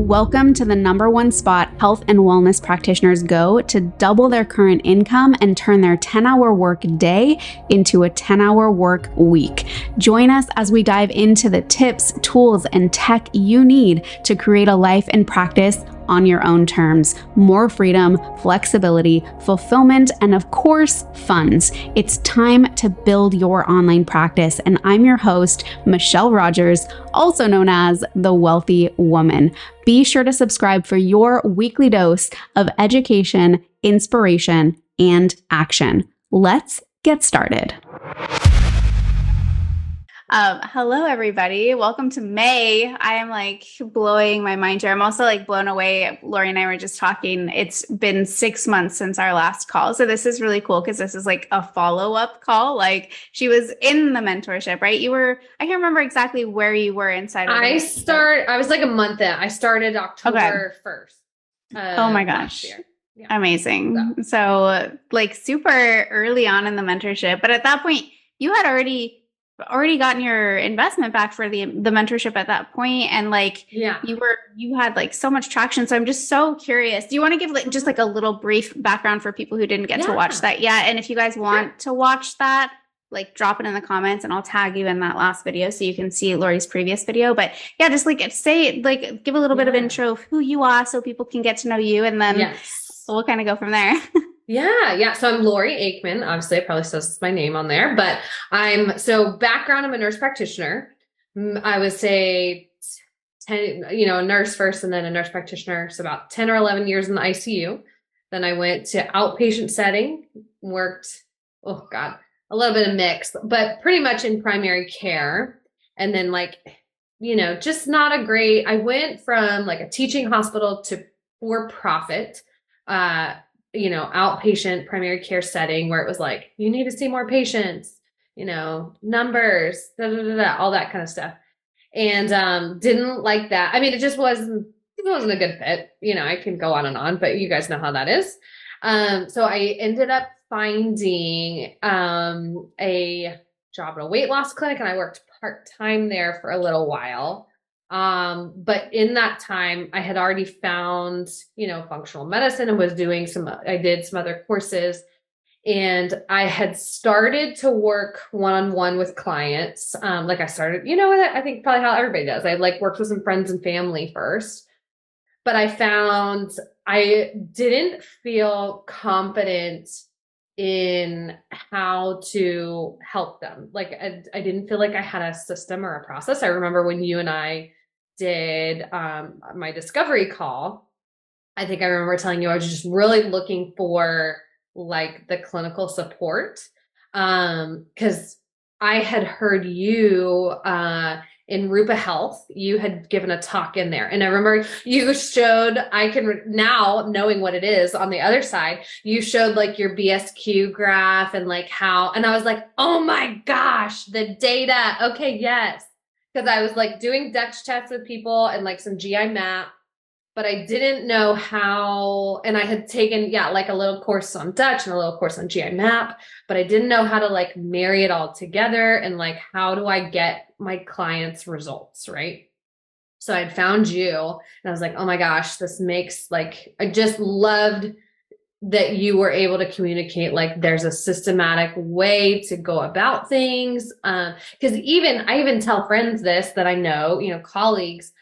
Welcome to the #1 spot health and wellness practitioners go to double their current income and turn their 10-hour work day into a 10-hour work week. Join us as we dive into the tips, tools, and tech you need to create a life and practice on your own terms. More freedom, flexibility, fulfillment, and of course, funds. It's time to build your online practice. And I'm your host, Michelle Rogers, also known as the WELLthy Woman. Be sure to subscribe for your weekly dose of education, inspiration, and action. Let's get started. Hello, everybody. Welcome to May. I am blowing my mind here. I'm also blown away. Lori and I were just talking. It's been 6 months since our last call. So this is really cool because this is a follow-up call. She was in the mentorship, right? I can't remember exactly where you were inside of I was a month in. I started October 1st. Oh my gosh. Yeah. Amazing. So super early on in the mentorship. But at that point, you had already gotten your investment back for the mentorship at that point, and you had so much traction. So I'm just so curious. Do you want to give just a little brief background for people who didn't get to watch that yet? And if you guys want to watch that, drop it in the comments and I'll tag you in that last video so you can see Lori's previous video. But yeah, just give a little bit of intro of who you are so people can get to know you, and then we'll kind of go from there. Yeah. So I'm Lori Aikman. Obviously, it probably says my name on there, but background, I'm a nurse practitioner. I would say 10, a nurse first and then a nurse practitioner. So about 10 or 11 years in the ICU. Then I went to outpatient setting, worked, a little bit of mix, but pretty much in primary care. And then just not a great, I went from a teaching hospital to for-profit, outpatient primary care setting where it was you need to see more patients, numbers, all that kind of stuff. And didn't like that. I mean, it wasn't a good fit. I can go on and on, but you guys know how that is. So I ended up finding a job at a weight loss clinic, and I worked part-time there for a little while. But in that time I had already found, functional medicine and was doing I did some other courses, and I had started to work one-on-one with clients. I started, I think probably how everybody does. I worked with some friends and family first, but I found I didn't feel confident in how to help them. I didn't feel like I had a system or a process. I remember when you and I did my discovery call, I think I remember telling you I was just really looking for the clinical support, because I had heard you in Rupa Health, you had given a talk in there. And I remember you showed, now knowing what it is on the other side, you showed your BSQ graph and how, and I was oh my gosh, the data. Okay. Yes. Cause I was doing Dutch tests with people and some GI map, but I didn't know how, and I had taken, a little course on Dutch and a little course on GI map, but I didn't know how to marry it all together and how do I get my clients results, right? So I'd found you and I was oh my gosh, this makes I just loved that you were able to communicate there's a systematic way to go about things. Because I even tell friends this that I know, colleagues,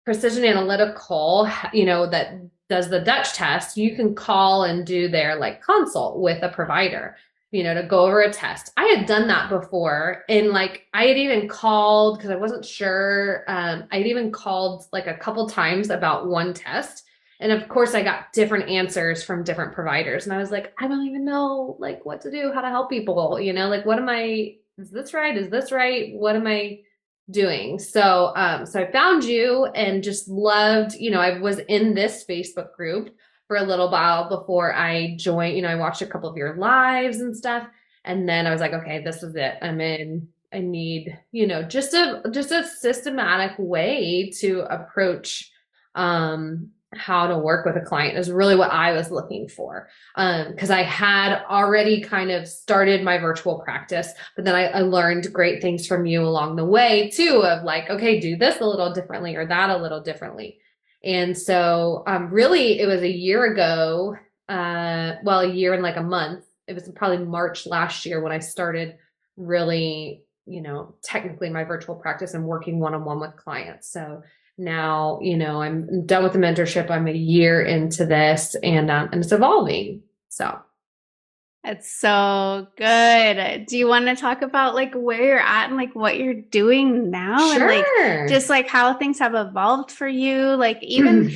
Precision Analytical, that does the Dutch test, you can call and do their consult with a provider, to go over a test. I had done that before. And I had even called because I wasn't sure. I had even called a couple times about one test. And of course I got different answers from different providers. And I was I don't even know what to do, how to help people, what am I, is this right? Is this right? What am I doing? So I found you and just loved, I was in this Facebook group for a little while before I joined, I watched a couple of your lives and stuff. And then I was okay, this is it. I'm in. I need, just a systematic way to approach, how to work with a client is really what I was looking for. Cause I had already kind of started my virtual practice, but then I learned great things from you along the way too, of okay, do this a little differently or that a little differently. And so, really it was a year ago, a year and like a month. It was probably March last year when I started really, technically my virtual practice and working one-on-one with clients. So now, I'm done with the mentorship. I'm a year into this and it's evolving. So. That's so good. Do you want to talk about like where you're at and like what you're doing now and like Sure. just like how things have evolved for you? Like even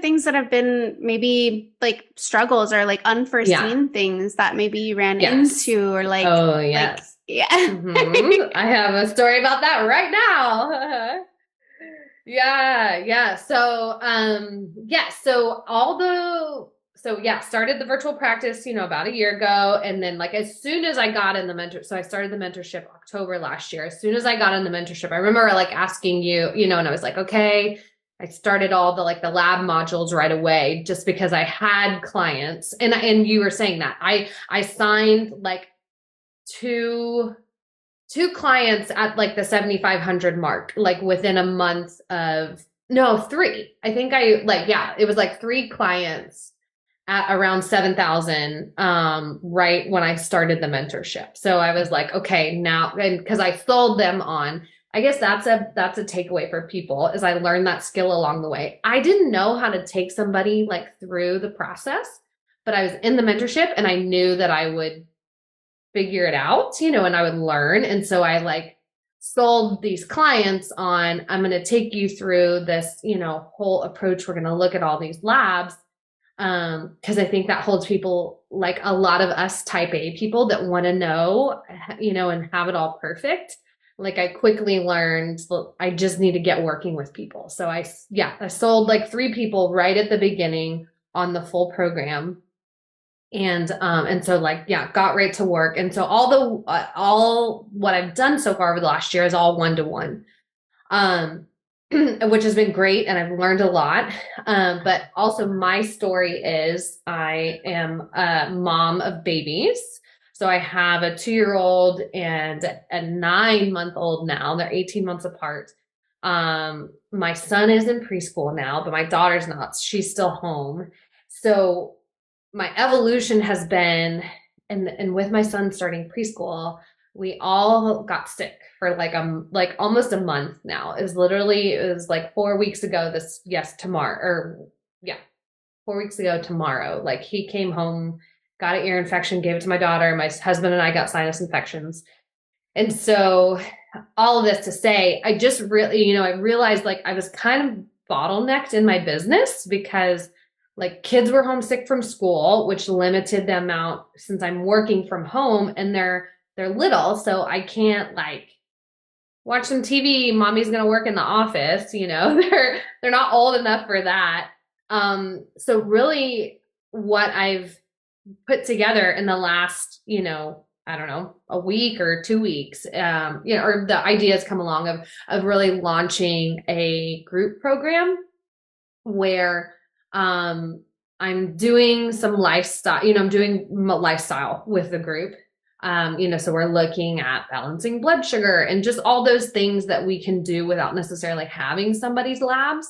things that have been maybe like struggles or like unforeseen things that maybe you ran into or like oh yes. Yeah. I have a story about that right now. Yeah. Started the virtual practice, about a year ago. And then like, as soon as I got in so I started the mentorship October last year. As soon as I got in the mentorship, I remember like asking you, and I was like, okay, I started all the like the lab modules right away, just because I had clients and you were saying that I signed like two clients at like the 7,500 mark, like within a month of, no, three. I think it was like three clients at around 7,000, right when I started the mentorship. So I was like, okay, now, and cause I sold them on, I guess that's a takeaway for people is I learned that skill along the way. I didn't know how to take somebody like through the process, but I was in the mentorship and I knew that I would figure it out, and I would learn. And so I like sold these clients on, I'm going to take you through this, whole approach. We're going to look at all these labs. Cause I think that holds people, like a lot of us type A people that want to know, and have it all perfect. Like I quickly learned I just need to get working with people. So I sold like three people right at the beginning on the full program. And so like, got right to work. And so all what I've done so far over the last year is all one-to-one, which has been great. And I've learned a lot. But also my story is I am a mom of babies. So I have a 2-year-old and a 9-month-old now. They're 18 months apart. My son is in preschool now, but my daughter's not. She's still home. So my evolution has been, and with my son starting preschool, we all got sick for like almost a month now. It was like 4 weeks ago 4 weeks ago tomorrow. Like he came home, got an ear infection, gave it to my daughter. My husband and I got sinus infections. And so all of this to say, I just really, I realized like I was kind of bottlenecked in my business because like kids were homesick from school, which limited the amount since I'm working from home and they're little. So I can't like watch some TV. Mommy's going to work in the office, they're not old enough for that. So really what I've put together in the last, I don't know, a week or 2 weeks, or the ideas come along of really launching a group program where I'm doing some lifestyle, I'm doing lifestyle with the group. So we're looking at balancing blood sugar and just all those things that we can do without necessarily having somebody's labs.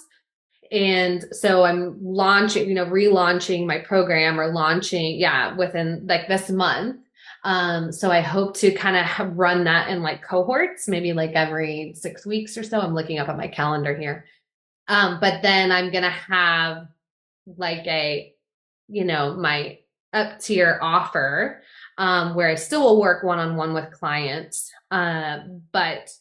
And so I'm relaunching my program or launching, within like this month. So I hope to kind of run that in like cohorts, maybe like every 6 weeks or so. I'm looking up at my calendar here. But then I'm going to have like my up tier offer, where I still will work one-on-one with clients. But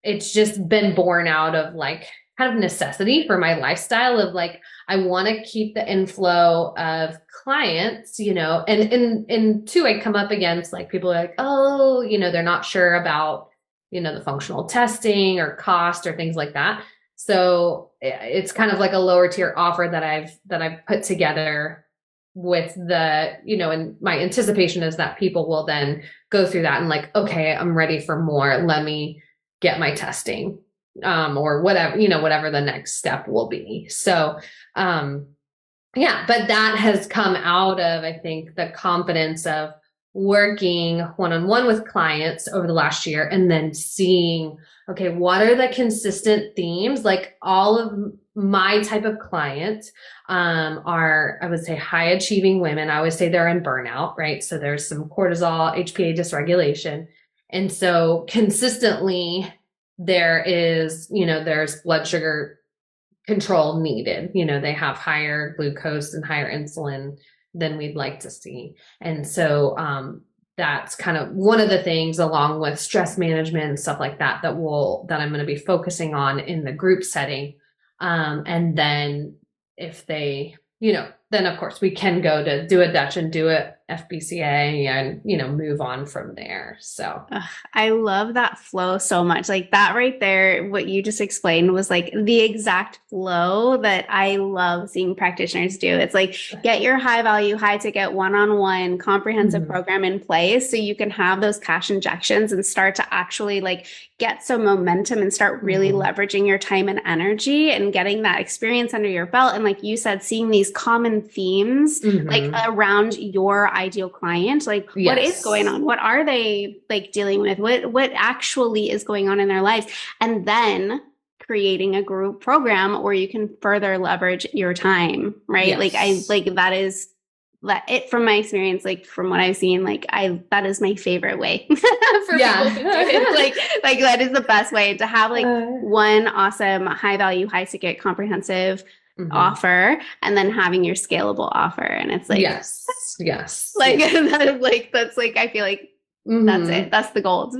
it's just been born out of like kind of necessity for my lifestyle of like, I want to keep the inflow of clients, and two, I come up against like people are like, oh, they're not sure about, the functional testing or cost or things like that. So it's kind of like a lower tier offer that I've put together with the, and my anticipation is that people will then go through that and like, okay, I'm ready for more. Let me get my testing, or whatever, whatever the next step will be. So, but that has come out of, I think, the confidence of working one-on-one with clients over the last year and then seeing, okay, what are the consistent themes? Like all of my type of clients are, I would say, high achieving women. I always say they're in burnout, right? So there's some cortisol, HPA dysregulation. And so consistently there is, there's blood sugar control needed. They have higher glucose and higher insulin than we'd like to see. And so that's kind of one of the things, along with stress management and stuff like that, that I'm going to be focusing on in the group setting. And then if they, then of course we can go to do a Dutch and do a FBCA and, move on from there. So I love that flow so much. Like that right there, what you just explained was like the exact flow that I love seeing practitioners do. It's like get your high value, high ticket, one-on-one comprehensive program in place so you can have those cash injections and start to actually like get some momentum and start really leveraging your time and energy and getting that experience under your belt. And like you said, seeing these common themes like around your ideal client, like what is going on? What are they like dealing with? What actually is going on in their lives? And then creating a group program where you can further leverage your time, right? That is it from my experience, like from what I've seen, like that is my favorite way for people to do it. Like that is the best way to have like one awesome high value, high ticket comprehensive offer and then having your scalable offer. And it's like, yes. Like, that's like, I feel like that's it. That's the gold.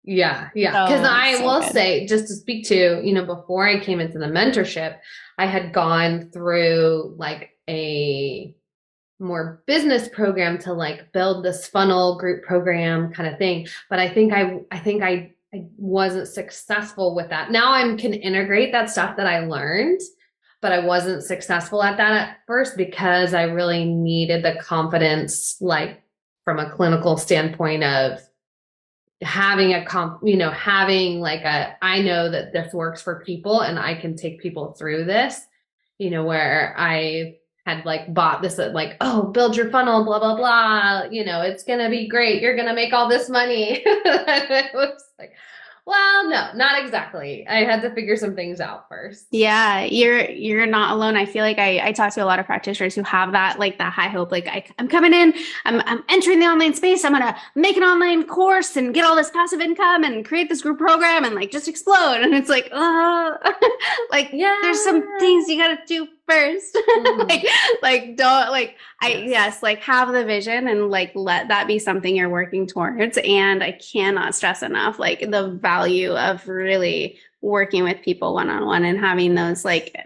Yeah. Because I will say, just to speak to, before I came into the mentorship, I had gone through like a more business program to like build this funnel group program kind of thing. But I think I wasn't successful with that. Now I can integrate that stuff that I learned, but I wasn't successful at that at first because I really needed the confidence, like from a clinical standpoint of having having like I know that this works for people and I can take people through this, where I had like bought this like, oh, build your funnel, blah, blah, blah. It's going to be great. You're going to make all this money. It was like, well, no, not exactly. I had to figure some things out first. Yeah, you're not alone. I feel like I talk to a lot of practitioners who have that, like that high hope, like I'm coming in, I'm entering the online space. I'm going to make an online course and get all this passive income and create this group program and like just explode. And it's like, there's some things you got to do first. Have the vision and like let that be something you're working towards. And I cannot stress enough like the value of really working with people one-on-one and having those like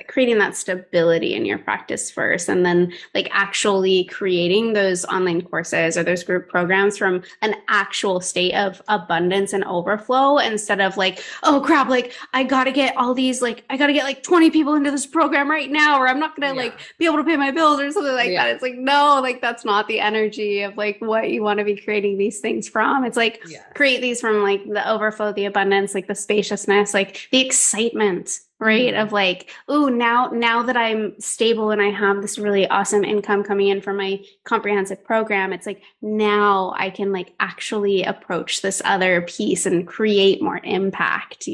creating that stability in your practice first, and then like actually creating those online courses or those group programs from an actual state of abundance and overflow, instead of like, oh crap, like I gotta get 20 people into this program right now or I'm not gonna like be able to pay my bills or something like that. It's like, no, like that's not the energy of like what you want to be creating these things from. It's like create these from like the overflow, the abundance, like the spaciousness, like the excitement, right? Of like, oh, now that I'm stable and I have this really awesome income coming in from my comprehensive program, it's like, now I can like actually approach this other piece and create more impact,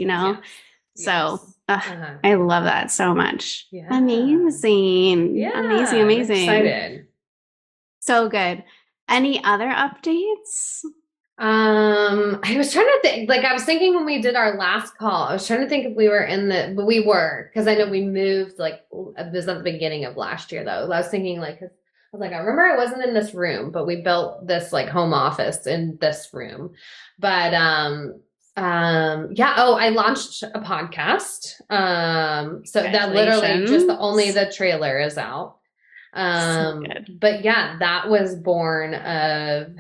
So I love that so much. Amazing. Amazing. I'm excited. So good. Any other updates? I was trying to think, like I was thinking when we did our last call, I was trying to think if we were but we were, because I know we moved, like this at the beginning of last year though. I was thinking like, I was like, I remember I wasn't in this room, but we built this like home office in this room. But I launched a podcast. So that literally just the trailer is out. But yeah, that was born of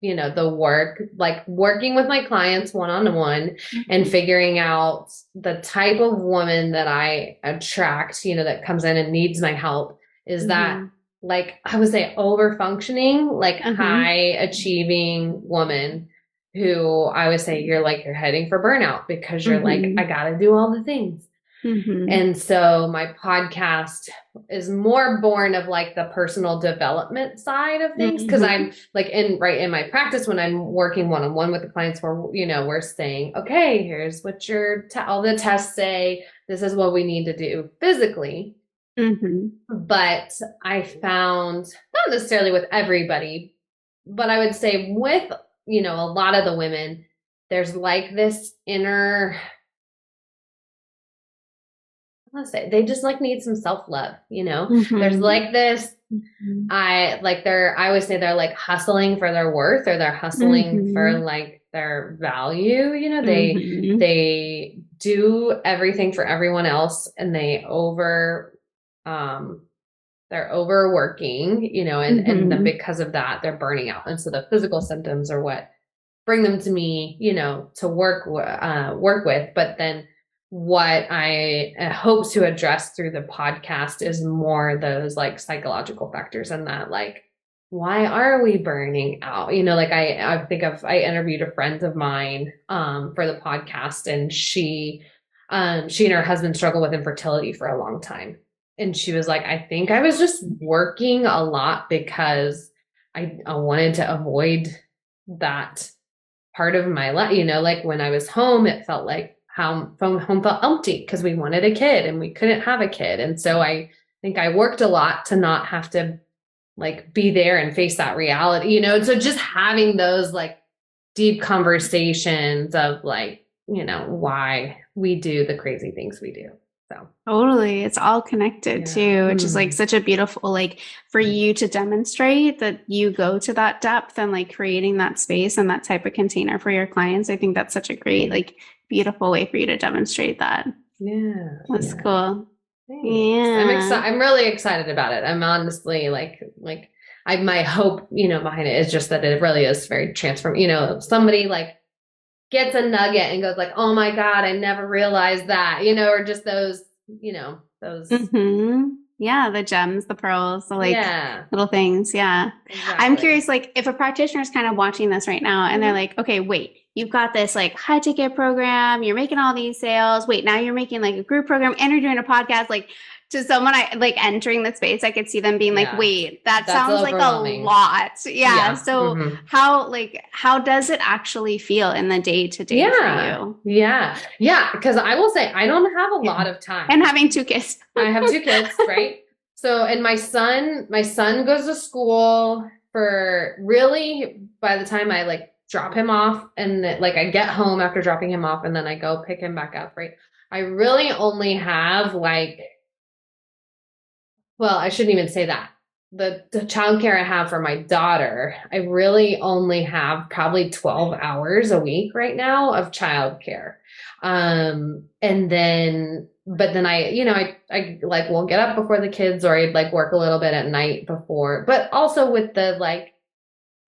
the work, like working with my clients one-on-one and figuring out the type of woman that I attract, that comes in and needs my help is that like, I would say over functioning, like high achieving woman who I would say you're heading for burnout because you're like, I got to do all the things. And so my podcast is more born of like the personal development side of things. Cause I'm like in my practice, when I'm working one-on-one with the clients, we're saying, okay, here's what all the tests say. This is what we need to do physically. But I found, not necessarily with everybody, but I would say with, a lot of the women, there's like this inner, let's say they just like need some self-love, there's like this, I always say they're like hustling for their worth, or they're hustling for like their value, they do everything for everyone else, and they're overworking, and then because of that, they're burning out. And so the physical symptoms are what bring them to me, to work with. But then what I hope to address through the podcast is more those like psychological factors, and that like, why are we burning out? Like I interviewed a friend of mine for the podcast, and she and her husband struggled with infertility for a long time. And she was like, I think I was just working a lot because I wanted to avoid that part of my life. Like when I was home, it felt like home felt empty because we wanted a kid and we couldn't have a kid. And so I think I worked a lot to not have to like be there and face that reality, And so just having those like deep conversations of like, why we do the crazy things we do. So totally. It's all connected too, which is like such a beautiful, like for you to demonstrate that you go to that depth and like creating that space and that type of container for your clients. I think that's such a great, like beautiful way for you to demonstrate that. Yeah. That's cool. Thanks. Yeah. I'm really excited about it. I'm honestly my hope, behind it is just that it really is very transformative. Somebody like gets a nugget and goes like, oh my God, I never realized that, or just those, those. Yeah. The gems, the pearls, the like little things. Yeah. Exactly. I'm curious, like if a practitioner is kind of watching this right now and they're like, okay, wait, you've got this like high ticket program, you're making all these sales. Wait, now you're making like a group program and you're doing a podcast. Like to someone I like entering the space, I could see them being like, wait, that sounds like a lot. Yeah. So how does it actually feel in the day to day for you? Yeah. Because I will say, I don't have a lot of time. And having 2 kids. I have 2 kids, right? So, and my son goes to school for really, by the time I like drop him off and like I get home after dropping him off and then I go pick him back up, right? I really only have I shouldn't even say that. The childcare I have for my daughter, I really only have probably 12 hours a week right now of childcare. And then, but then I like will get up before the kids, or I'd like work a little bit at night before, but also with the like,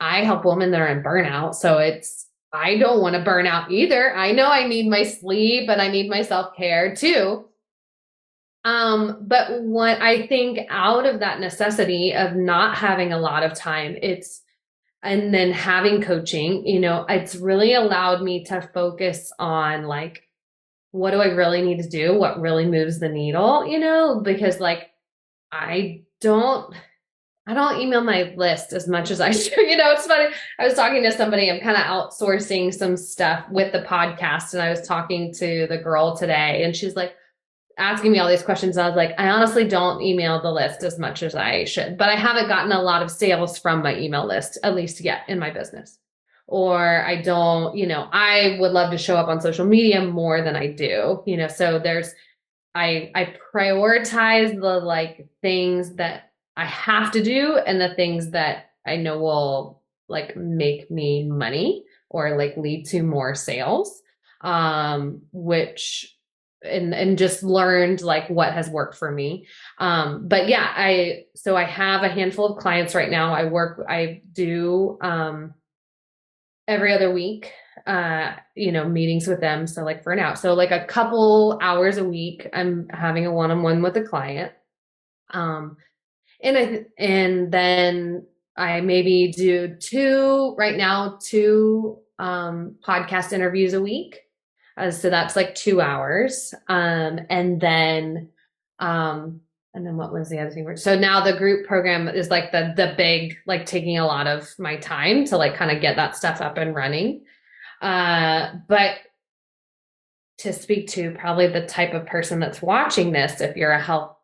I help women that are in burnout. So I don't want to burn out either. I know I need my sleep and I need my self-care too. But what I think out of that necessity of not having a lot of time, and then having coaching, it's really allowed me to focus on like, what do I really need to do? What really moves the needle, because like, I don't email my list as much as I should. It's funny. I was talking to somebody, I'm kind of outsourcing some stuff with the podcast. And I was talking to the girl today and she's like, asking me all these questions. I was like, I honestly don't email the list as much as I should, but I haven't gotten a lot of sales from my email list, at least yet in my business. Or I don't, I would love to show up on social media more than I do, so I prioritize the like things that I have to do and the things that I know will like make me money or like lead to more sales, which and just learned like what has worked for me. But yeah, I have a handful of clients right now. I do, every other week, meetings with them. So like for now, so like a couple hours a week, I'm having a one-on-one with a client. And then I maybe do two podcast interviews a week. So that's like 2 hours. And then what was the other thing? So now the group program is like the big, like taking a lot of my time to like kind of get that stuff up and running. But to speak to probably the type of person that's watching this, if you're a health,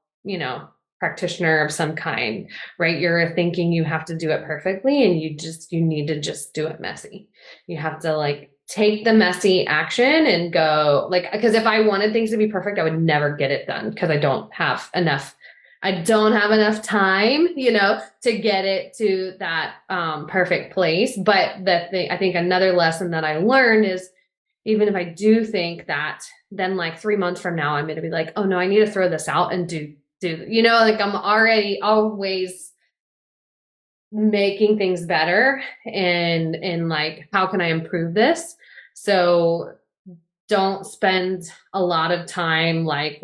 practitioner of some kind, right? You're thinking you have to do it perfectly and you need to just do it messy. You have to like take the messy action and go like, because if I wanted things to be perfect, I would never get it done because I don't have enough time, to get it to that perfect place. But I think another lesson that I learned is even if I do think that, then like 3 months from now, I'm going to be like, oh no, I need to throw this out and do, like I'm already always making things better and like, how can I improve this? So don't spend a lot of time like,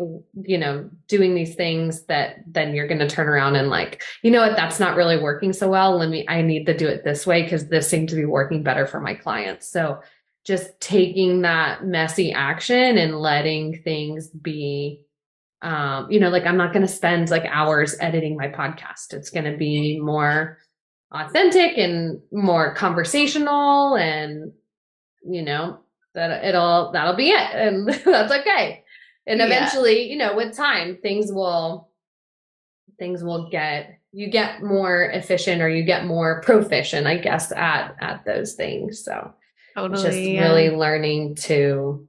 doing these things that then you're going to turn around and like, you know what, that's not really working so well. I need to do it this way because this seemed to be working better for my clients. So just taking that messy action and letting things be, like I'm not going to spend like hours editing my podcast. It's going to be more authentic and more conversational and, that'll be it. And that's okay. And eventually, with time, you get more efficient or you get more proficient, I guess, at those things. So it's just really learning to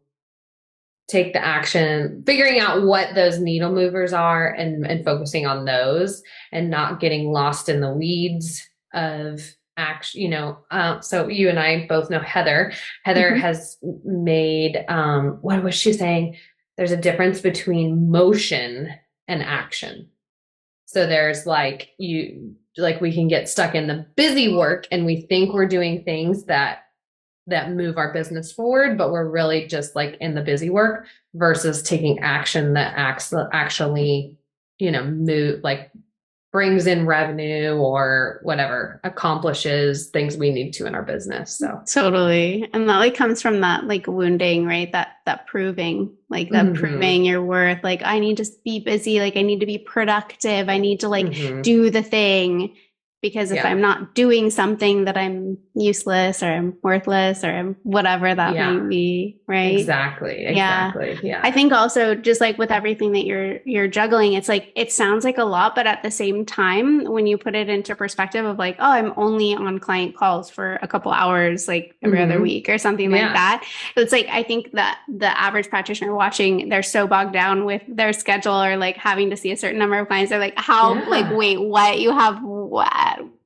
take the action, figuring out what those needle movers are and focusing on those and not getting lost in the weeds of action, so you and I both know Heather has made, what was she saying? There's a difference between motion and action. So there's like, we can get stuck in the busy work and we think we're doing things that move our business forward, but we're really just like in the busy work versus taking action that actually, move, like brings in revenue or whatever, accomplishes things we need to in our business. So totally. And that like comes from that like wounding, right? That proving, like that proving your worth. Like I need to be busy. Like I need to be productive. I need to like do the thing. Because if I'm not doing something, that I'm useless or I'm worthless or I'm whatever that might be, right? Exactly. Yeah. I think also just like with everything that you're juggling, it's like it sounds like a lot, but at the same time, when you put it into perspective of like, oh, I'm only on client calls for a couple hours, like every other week or something like that. It's like I think that the average practitioner watching, they're so bogged down with their schedule or like having to see a certain number of clients. They're like, how? Like, wait, what? You have what?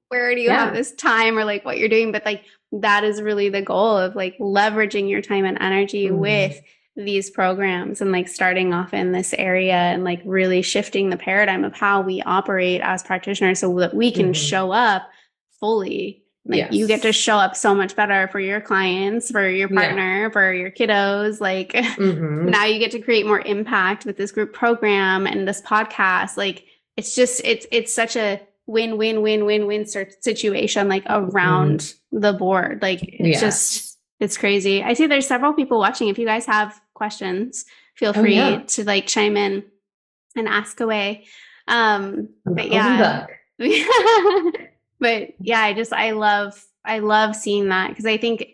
Where do you have this time or like what you're doing? But like that is really the goal of like leveraging your time and energy with these programs and like starting off in this area and like really shifting the paradigm of how we operate as practitioners so that we can show up fully. Like you get to show up so much better for your clients, for your partner, for your kiddos. Like now you get to create more impact with this group program and this podcast. Like it's just, it's such a win situation, like around the board. Like it's just, it's crazy. I see there's several people watching. If you guys have questions, feel free to like chime in and ask away. But I love seeing that because I think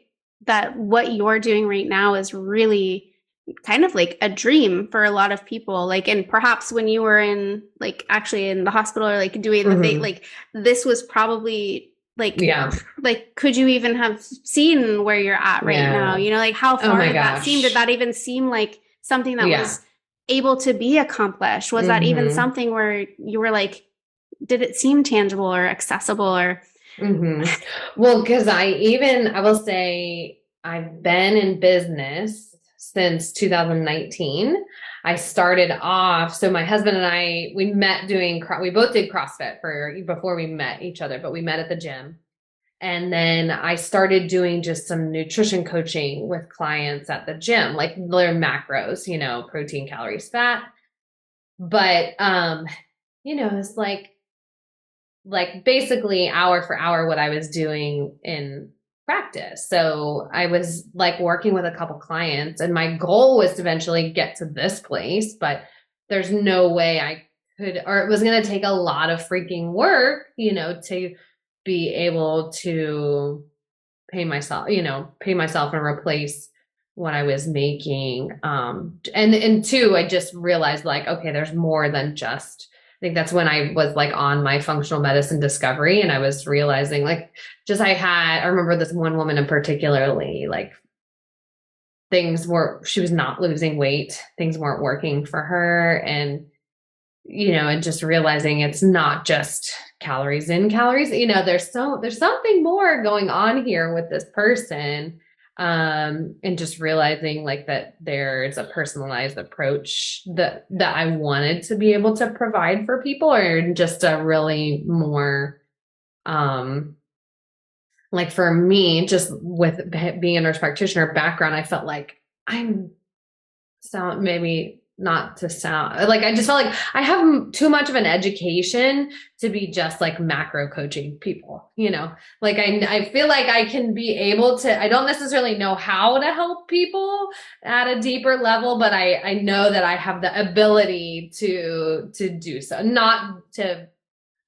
that what you're doing right now is really kind of like a dream for a lot of people. Like, and perhaps when you were in like actually in the hospital or like doing the thing, like this was probably like, like, could you even have seen where you're at right now? Like how far did that seem? Did that even seem like something that was able to be accomplished? Was that even something where you were like, did it seem tangible or accessible or? Well, because I will say I've been in business since 2019. I started off, so my husband and I, we both did CrossFit before we met each other, but we met at the gym. And then I started doing just some nutrition coaching with clients at the gym, like their macros, protein, calories, fat. But, it's like basically hour for hour what I was doing in practice. So I was like working with a couple clients, and my goal was to eventually get to this place, but there's no way I could, or it was going to take a lot of freaking work, to be able to pay myself and replace what I was making. And two, I just realized like, okay, there's more than just, I think that's when I was like on my functional medicine discovery, and I was realizing like, I remember this one woman in particularly, like she was not losing weight. Things weren't working for her. And just realizing it's not just calories in, calories, there's something more going on here with this person. And just realizing like that there's a personalized approach that I wanted to be able to provide for people, or just a really more, like for me, just with being a nurse practitioner background, I felt like maybe not to sound like, I just felt like I have too much of an education to be just like macro coaching people, like I feel like I can be able to, I don't necessarily know how to help people at a deeper level, but I know that I have the ability to do so. Not to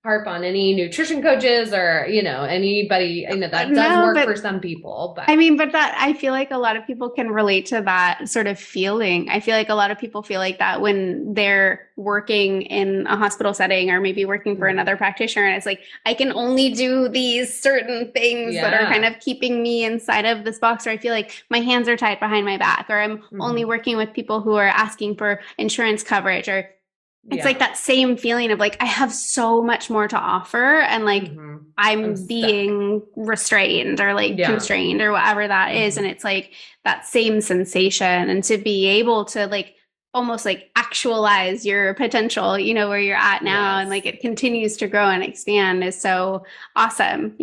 harp on any nutrition coaches or, anybody, that does work for some people, but but that, I feel like a lot of people can relate to that sort of feeling. I feel like a lot of people feel like that when they're working in a hospital setting, or maybe working for another practitioner. And it's like, I can only do these certain things that are kind of keeping me inside of this box, or I feel like my hands are tied behind my back, or I'm only working with people who are asking for insurance coverage, or it's like that same feeling of like, I have so much more to offer, and like I'm being restrained or like constrained or whatever that is. And it's like that same sensation. And to be able to like almost like actualize your potential, where you're at now, and like it continues to grow and expand, is so awesome,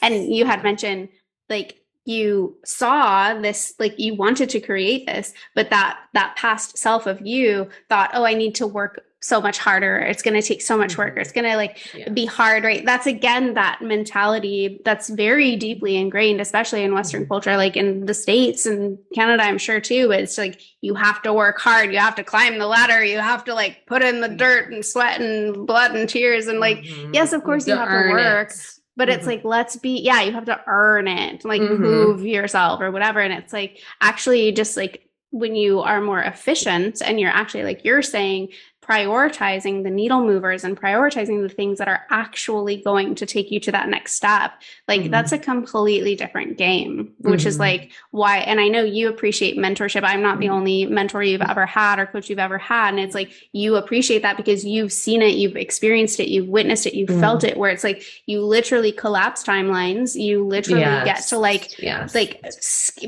And you had mentioned like you saw this, like you wanted to create this, but that past self of you thought, oh, I need to work so much harder. It's going to take so much work. Or it's going to be hard, right? That's again, that mentality that's very deeply ingrained, especially in Western culture, like in the States and Canada, I'm sure too, but it's like, you have to work hard. You have to climb the ladder. You have to like put in the dirt and sweat and blood and tears. And like, yes, of course you have to work. But it's like, you have to earn it, like prove yourself or whatever. And it's like, actually just like when you are more efficient and you're actually, like you're saying, prioritizing the needle movers and prioritizing the things that are actually going to take you to that next step, like that's a completely different game, which is like why, and I know you appreciate mentorship. I'm not the only mentor you've ever had or coach you've ever had. And it's like, you appreciate that because you've seen it, you've experienced it, you've witnessed it, you've felt it, where it's like, you literally collapse timelines. You literally get to like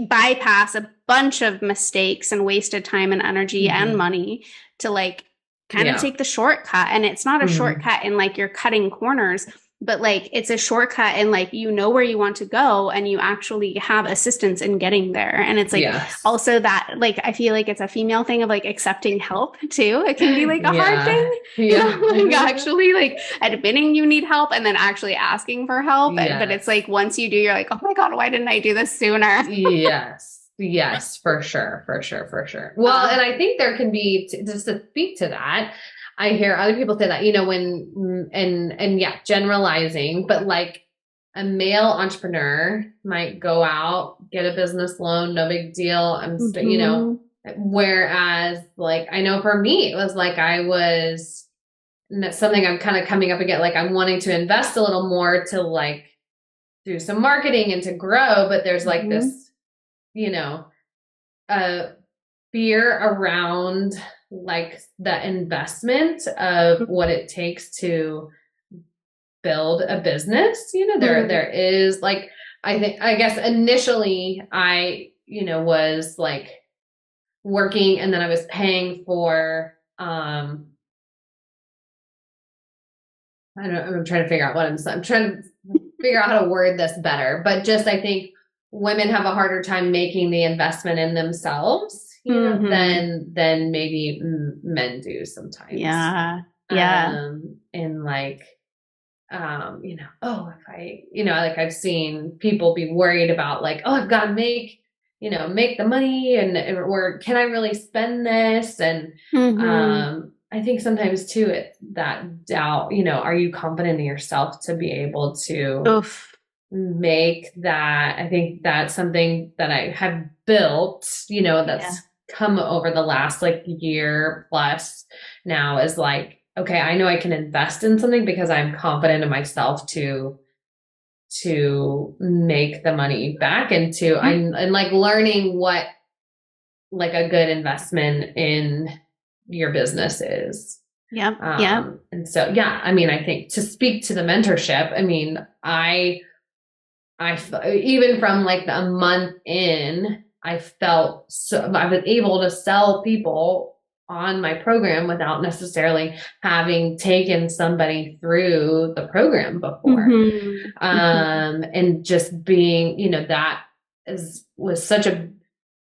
bypass a bunch of mistakes and wasted time and energy and money to like kind of take the shortcut. And it's not a shortcut in like you're cutting corners, but like it's a shortcut and like, where you want to go, and you actually have assistance in getting there. And it's like also that, like, I feel like it's a female thing of like accepting help too. It can be like a hard thing, like actually like admitting you need help and then actually asking for help. But it's like, once you do, you're like, oh my God, why didn't I do this sooner? Yes, for sure. Well, and I think there can be, just to speak to that, I hear other people say that, generalizing, but like a male entrepreneur might go out, get a business loan, no big deal. Whereas like, I know for me, it was like, and that's something I'm kind of coming up again, like I'm wanting to invest a little more to like do some marketing and to grow, but there's like this, fear around like the investment of what it takes to build a business. There is like, I guess initially I, was like working, and then I was paying for, I don't know, I'm trying to figure out what I'm trying to figure out how to word this better, but just, I think women have a harder time making the investment in themselves, than maybe men do sometimes. Yeah. And like, if I, like I've seen people be worried about like, oh, I've got to make the money or can I really spend this? And, I think sometimes too, it's that doubt, are you confident in yourself to be able to Oof. make that? I think that's something that I have built, that's come over the last like year plus now is like, okay, I know I can invest in something because I'm confident in myself to make the money back and and like learning what like a good investment in your business is. Yep. And so, I mean, I think to speak to the mentorship, I mean, I even from like a month in, I felt I was able to sell people on my program without necessarily having taken somebody through the program before. And just being, that was such a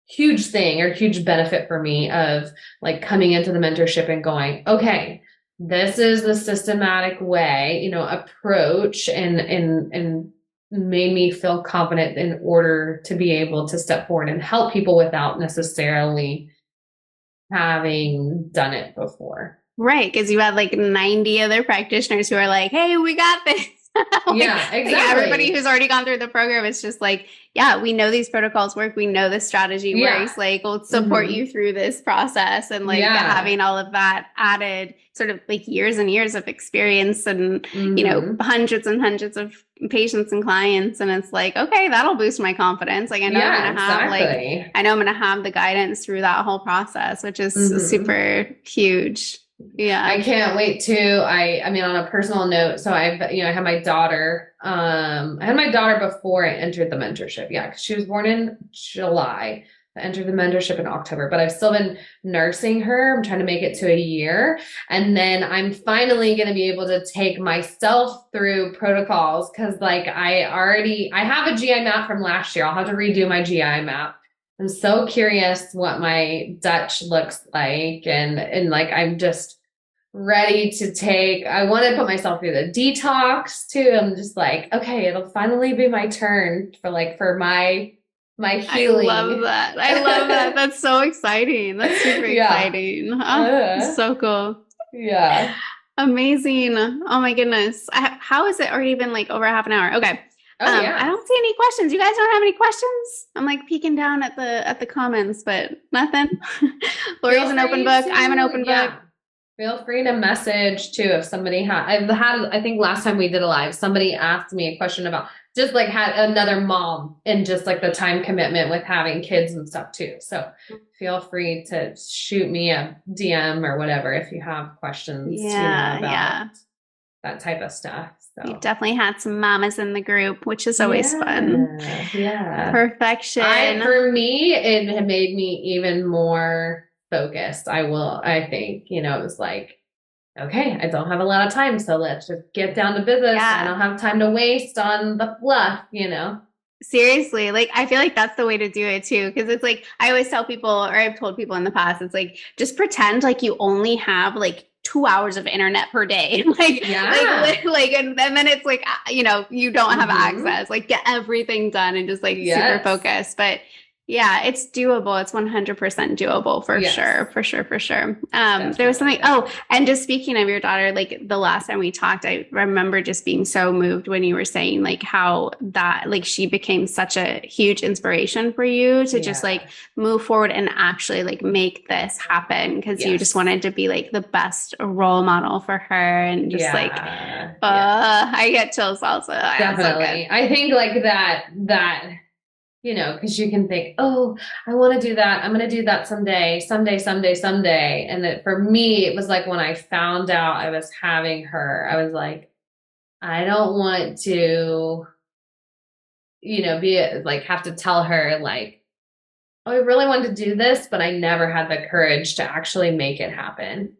huge thing or huge benefit for me of like coming into the mentorship and going, okay, this is the systematic way, approach and made me feel confident in order to be able to step forward and help people without necessarily having done it before. Right. Because you had like 90 other practitioners who are like, hey, we got this. Exactly. Like everybody who's already gone through the program is just like, yeah, we know these protocols work. We know this strategy works. Like, we'll support you through this process. And like having all of that added sort of like years and years of experience and, hundreds and hundreds of patients and clients. And it's like, okay, that'll boost my confidence. Like I know I'm going to have I know I'm going to have the guidance through that whole process, which is super huge. Yeah. I can't wait to, I mean, on a personal note, so I had my daughter, before I entered the mentorship. Yeah. Cause she was born in July. I entered the mentorship in October, but I've still been nursing her. I'm trying to make it to a year. And then I'm finally going to be able to take myself through protocols. Cause like I have a GI map from last year. I'll have to redo my GI map. I'm so curious what my Dutch looks like. And like, I'm just ready to I want to put myself through the detox too. I'm just like, okay, it'll finally be my turn for my healing. I love that. That's so exciting. That's super exciting. Oh, so cool. Yeah. Amazing. Oh my goodness. How is it already been like over half an hour? Okay. I don't see any questions. You guys don't have any questions? I'm like peeking down at the comments, but nothing. Lori's an open book. I'm an open book. Feel free to message too if somebody I think last time we did a live, somebody asked me a question about just like had another mom and just like the time commitment with having kids and stuff too. So feel free to shoot me a DM or whatever if you have questions about that type of stuff. So we've definitely had some mamas in the group, which is always fun. Yeah. Perfection. For me, it had made me even more focused. I think, it was like, okay, I don't have a lot of time, so let's just get down to business. I don't have time to waste on the fluff, Seriously, like I feel like that's the way to do it too. Cause it's like, I always tell people, or I've told people in the past, it's like, just pretend like you only have like 2 hours of internet per day. and then it's like, you don't have access, like get everything done and just like super focused. But yeah, it's doable. It's 100% doable for sure. For sure. There was something, and just speaking of your daughter, like the last time we talked, I remember just being so moved when you were saying like how that, like she became such a huge inspiration for you to just like move forward and actually like make this happen. Cause you just wanted to be like the best role model for her and just I get chills also. Definitely. I think like that, because you can think, oh, I want to do that. I'm going to do that someday. And that for me, it was like when I found out I was having her, I was like, I don't want to, be like, have to tell her like, oh, I really wanted to do this, but I never had the courage to actually make it happen.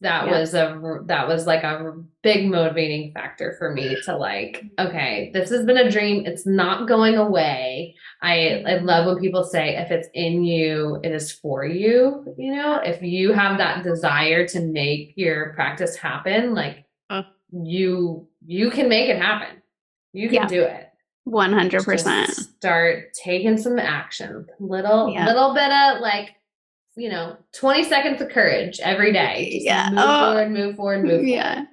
That was like a big motivating factor for me to like, okay, this has been a dream. It's not going away. I love when people say, if it's in you, it is for you. If you have that desire to make your practice happen, like you can make it happen. You can Yeah. do it. 100%. Just start taking some action. Little Yeah. bit of like, 20 seconds of courage every day. Just Yeah. move forward. Yeah.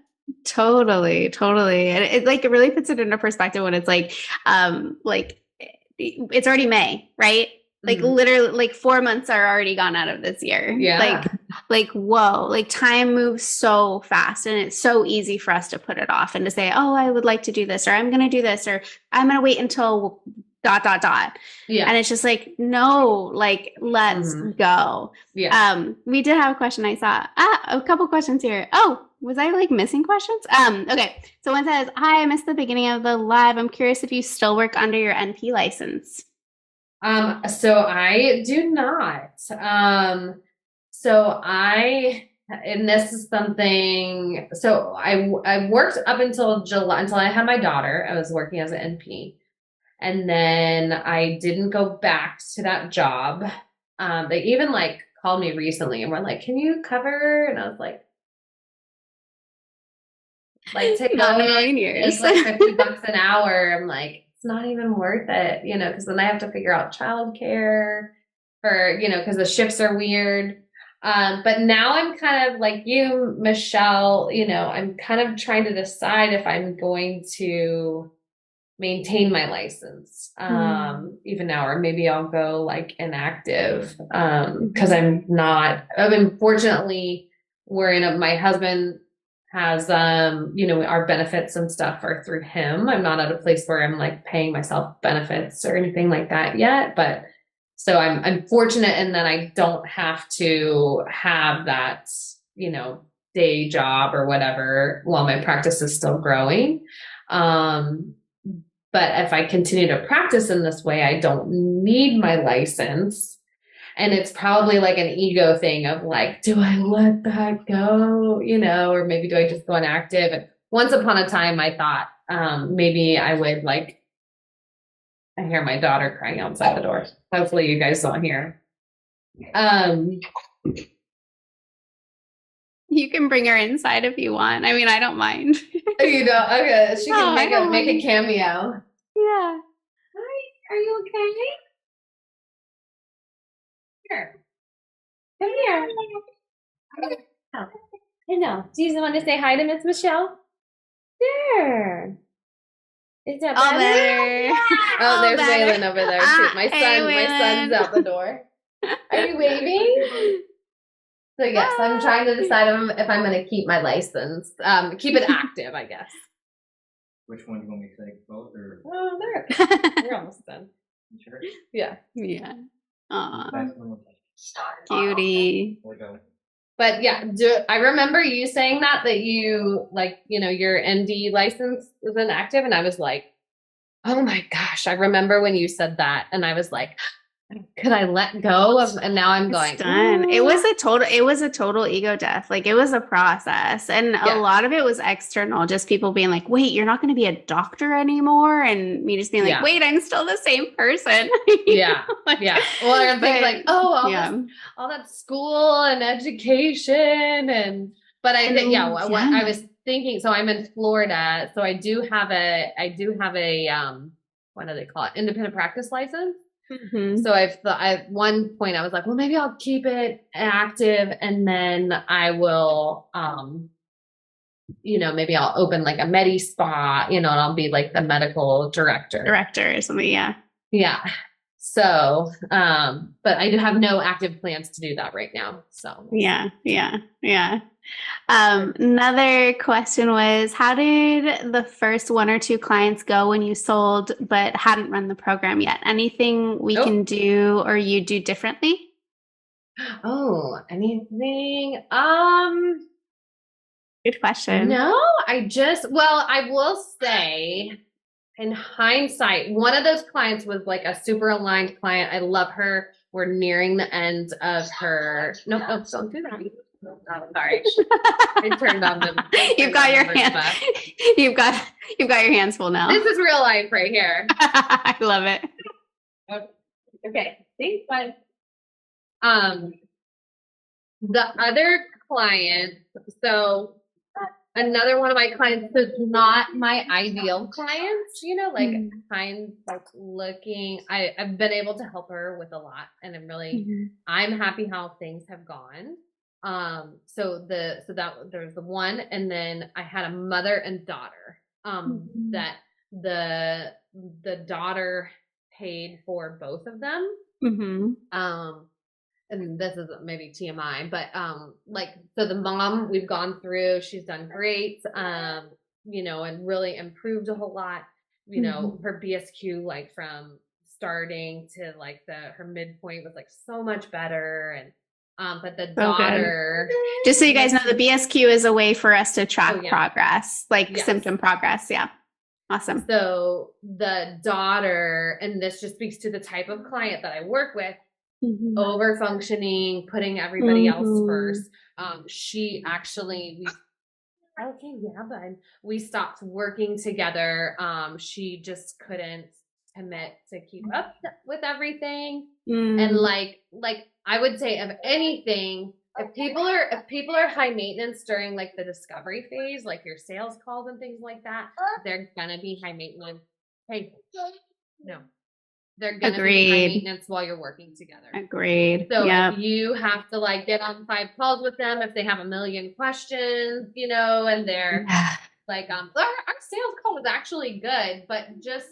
Totally. And it really puts it into perspective when it's like it's already May, right? Like literally like 4 months are already gone out of this year. Yeah. Like, whoa, like time moves so fast and it's so easy for us to put it off and to say, oh, I would like to do this, or I'm going to do this, or I'm going to wait until ... Yeah. And it's just like, no, like, let's go. Yeah. We did have a question I saw. A couple questions here. Oh, was I like missing questions? Okay. So one says, hi, I missed the beginning of the live. I'm curious if you still work under your NP license. So I do not. And this is something, so I worked up until July, until I had my daughter. I was working as an NP. And then I didn't go back to that job. They even like called me recently and were like, can you cover? And I was like to Not go in a million in, years. make like $50 an hour. I'm like, it's not even worth it, because then I have to figure out childcare for, because the shifts are weird. But now I'm kind of like you, Michelle, I'm kind of trying to decide if I'm going to maintain my license even now, or maybe I'll go like inactive because unfortunately my husband has our benefits and stuff are through him. I'm not at a place where I'm like paying myself benefits or anything like that yet, but so I'm fortunate in that I don't have to have that day job or whatever while my practice is still growing. But if I continue to practice in this way, I don't need my license. And it's probably like an ego thing of like, do I let that go? Or maybe do I just go inactive? And once upon a time, I thought maybe I would I hear my daughter crying outside the door. Hopefully you guys don't hear. You can bring her inside if you want. I mean, I don't mind. Okay. She can make a cameo. Yeah. Hi, are you okay? Here. Come here. Oh, I know. Do you want to say hi to Miss Michelle? There. Is that better? Oh, there's Waylon over there too. My son's out the door. Are you waving? So yes, I'm trying to decide if I'm going to keep my license, keep it active, I guess. Which one do you want me to take? Both or? Oh, there. We're almost done. You sure? Yeah. Yeah. Aw. Cutie. But yeah, I remember you saying that you your ND license is inactive, and I was like, oh my gosh, I remember when you said that, and I was like, could I let go of? And now I'm going. It's done. It was a total ego death. Like it was a process, and a lot of it was external. Just people being like, "Wait, you're not going to be a doctor anymore," and me just being like, "Wait, I'm still the same person." Yeah. Well, or things like, "Oh, all that school and education," but I was thinking. So I'm in Florida, so I do have a what do they call it? Independent practice license. Mm-hmm. So at one point I was like, well, maybe I'll keep it active and then I will, maybe I'll open like a Medi spa, and I'll be like the medical director or something. Yeah. Yeah. So, but I do have no active plans to do that right now. So yeah. Another question was, how did the first 1 or 2 clients go when you sold but hadn't run the program yet? Anything we can do or you do differently? Oh, anything? Good question. No, I will say in hindsight, one of those clients was like a super aligned client. I love her. We're nearing the end of her. No, don't do that. Oh, sorry. I turned on them. You've got your hands. You've got your hands full now. This is real life right here. I love it. Okay. Thanks, bud. The other client, so another one of my clients is not my ideal clients, like looking, I've been able to help her with a lot, and I'm happy how things have gone. So that there's the one, and then I had a mother and daughter, that the daughter paid for both of them. And this is maybe TMI, but so the mom we've gone through, she's done great, and really improved a whole lot. Her BSQ, like from starting to like her midpoint was like so much better, and but the daughter, just so you guys know, the BSQ is a way for us to track progress, like symptom progress. Yeah. Awesome. So the daughter, and this just speaks to the type of client that I work with, over functioning, putting everybody else first. She actually, we stopped working together. She just couldn't commit to keep up with everything. And like I would say, of anything, if people are high maintenance during like the discovery phase, like your sales calls and things like that, they're gonna be high maintenance. Hey, no. They're going to be high maintenance while you're working together. Agreed. So if you have to like get on 5 calls with them, if they have a million questions, and they're like, our sales call was actually good, but just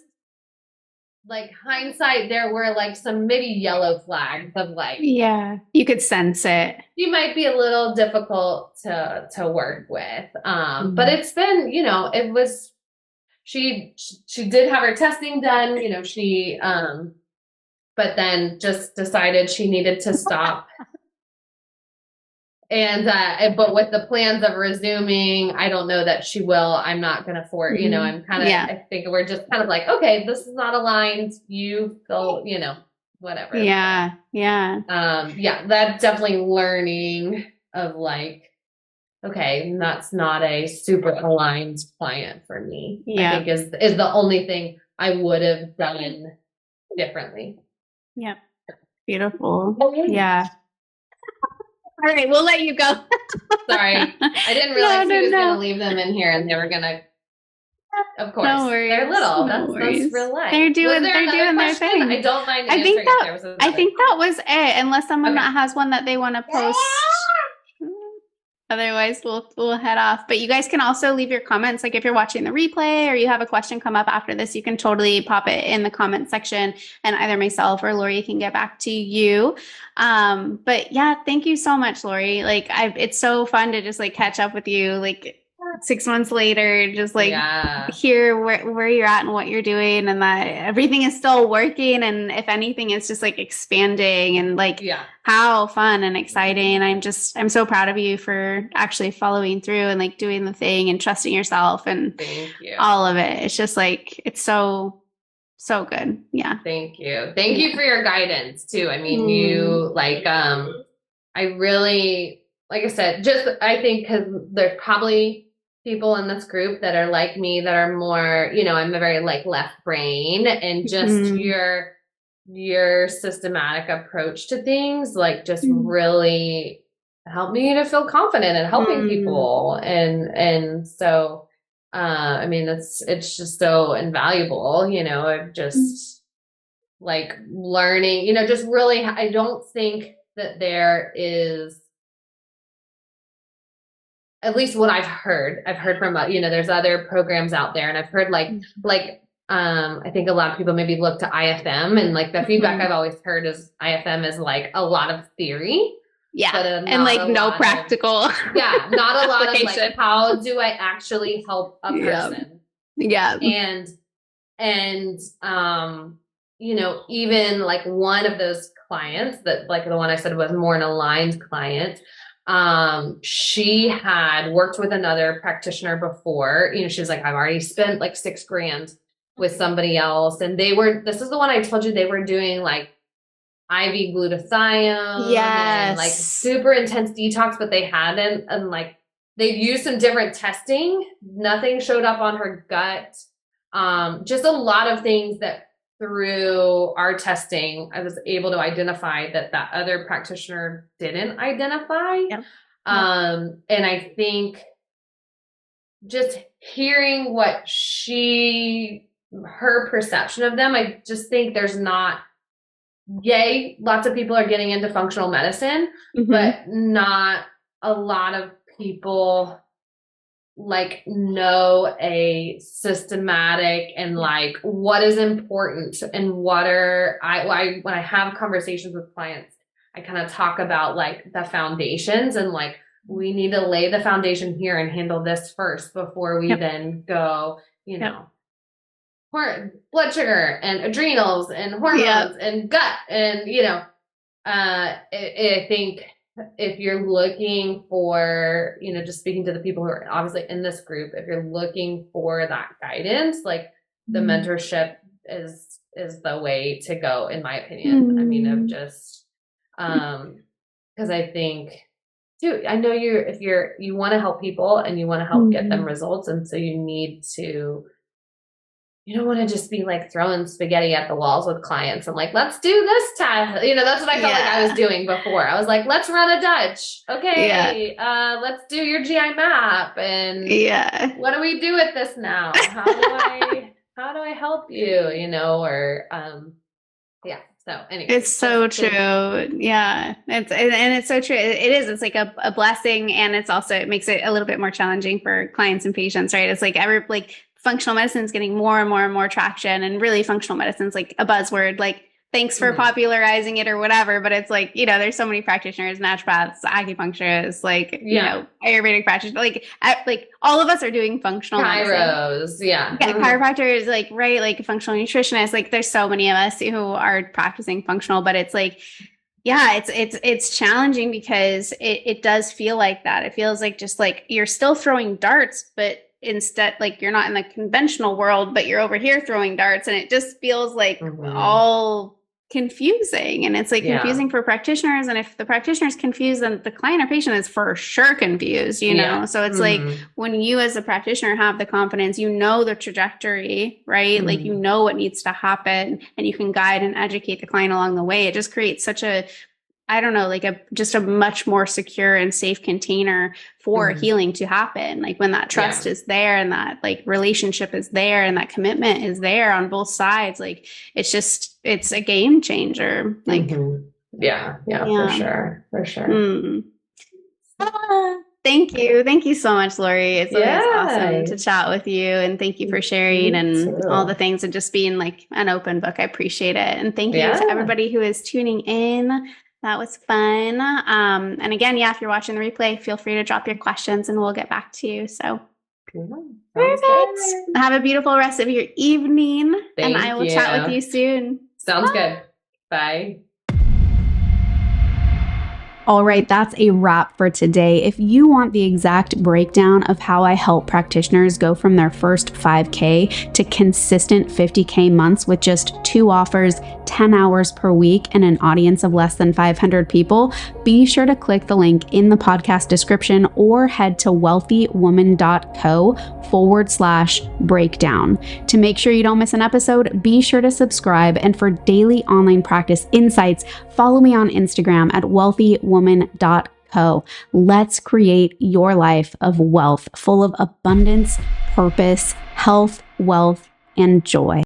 like hindsight, there were like some maybe yellow flags of like, you could sense it. You might be a little difficult to work with. But it's been, it was, she did have her testing done, but then just decided she needed to stop. And, but with the plans of resuming, I don't know that she will. I'm not going to force, I'm kind of, I think we're just kind of like, okay, this is not aligned. You go, whatever. Yeah. That's definitely learning of like, okay, that's not a super aligned client for me. I think is the only thing I would have done differently. Yep. Beautiful. Yeah. All right, we'll let you go. Sorry. I didn't realize he was going to leave them in here and they were going to, of course. No worries. They're little. That's real life. They're doing their thing. I don't mind I think that was it, unless someone that has one that they want to post. Otherwise, we'll head off. But you guys can also leave your comments. Like if you're watching the replay or you have a question come up after this, you can totally pop it in the comment section and either myself or Lori can get back to you. But yeah, thank you so much, Lori. Like it's so fun to just like catch up with you. Like 6 months later, just like hear where you're at and what you're doing, and that everything is still working, and if anything it's just like expanding, and like how fun and exciting. I'm so proud of you for actually following through and like doing the thing and trusting yourself and all of it. It's just like it's so good. Thank you for your guidance too. I mean, you like I really, like I said, I think because there's probably people in this group that are like me, that are more, I'm a very like left brain, and just your systematic approach to things, like just really helped me to feel confident in helping people. And so, I mean, it's just so invaluable, of just like learning, just really, I don't think that there is, at least what I've heard from, there's other programs out there, and I've heard I think a lot of people maybe look to IFM, and like the feedback I've always heard is IFM is like a lot of theory. And like no practical. Not a lot of like, how do I actually help a person? And even like one of those clients that, like the one I said was more an aligned client, she had worked with another practitioner before. She was like, I've already spent like $6,000 with somebody else. And this is the one I told you, they were doing like IV glutathione and like super intense detox, but they hadn't, and like they used some different testing. Nothing showed up on her gut. Just a lot of things that through our testing, I was able to identify that other practitioner didn't identify. And I think just hearing what her perception of them, I just think there's not, lots of people are getting into functional medicine, but not a lot of people like know a systematic and like what is important and what are when I have conversations with clients, I kind of talk about like the foundations and like we need to lay the foundation here and handle this first before we then go, you know, blood sugar and adrenals and hormones and gut and, you know, I think if you're looking for, you know, just speaking to the people who are obviously in this group, if you're looking for that guidance, like the mentorship is the way to go, in my opinion. I mean, of just, because I think too, I know you want to help people and you want to help get them results. And so you don't want to just be like throwing spaghetti at the walls with clients and like, let's do this time. You know, that's what I felt like I was doing before. I was like, let's run a Dutch. Okay. Let's do your GI map. And what do we do with this now? How do I help you? You know, or, so anyway. It's so true. Yeah. It's so true. It is. It's like a blessing. And it makes it a little bit more challenging for clients and patients, right? It's like functional medicine is getting more and more and more traction, and really functional medicine is like a buzzword, like thanks for popularizing it or whatever. But it's like, you know, there's so many practitioners, naturopaths, acupuncturists, like, you know, Ayurvedic practitioners, like all of us are doing functional chiros, medicine. Chiropractors, like, right. Like functional nutritionists, like there's so many of us who are practicing functional, but it's like, it's challenging because it does feel like that. It feels like just like you're still throwing darts, but instead, like you're not in the conventional world, but you're over here throwing darts, and it just feels like all confusing. And it's like confusing for practitioners. And if the practitioner is confused, then the client or patient is for sure confused, you know? So it's like when you as a practitioner have the confidence, you know, the trajectory, right? Like, you know what needs to happen, and you can guide and educate the client along the way. It just creates such a, I don't know, like just a much more secure and safe container for healing to happen. Like when that trust is there and that like relationship is there and that commitment is there on both sides, like it's a game changer. Like, for sure. Thank you. Thank you so much, Lori. It's always awesome to chat with you. And thank you for sharing and all the things and just being like an open book. I appreciate it. And thank you to everybody who is tuning in. That was fun. And again, if you're watching the replay, feel free to drop your questions and we'll get back to you. So perfect. Have a beautiful rest of your evening. And I will chat with you soon. Sounds good. Bye. All right, that's a wrap for today. If you want the exact breakdown of how I help practitioners go from their first 5K to consistent 50K months with just 2 offers, 10 hours per week, and an audience of less than 500 people, be sure to click the link in the podcast description or head to wealthywoman.co/breakdown. To make sure you don't miss an episode, be sure to subscribe. And for daily online practice insights, follow me on Instagram at wealthywoman.co. Let's create your life of wealth, full of abundance, purpose, health, wealth, and joy.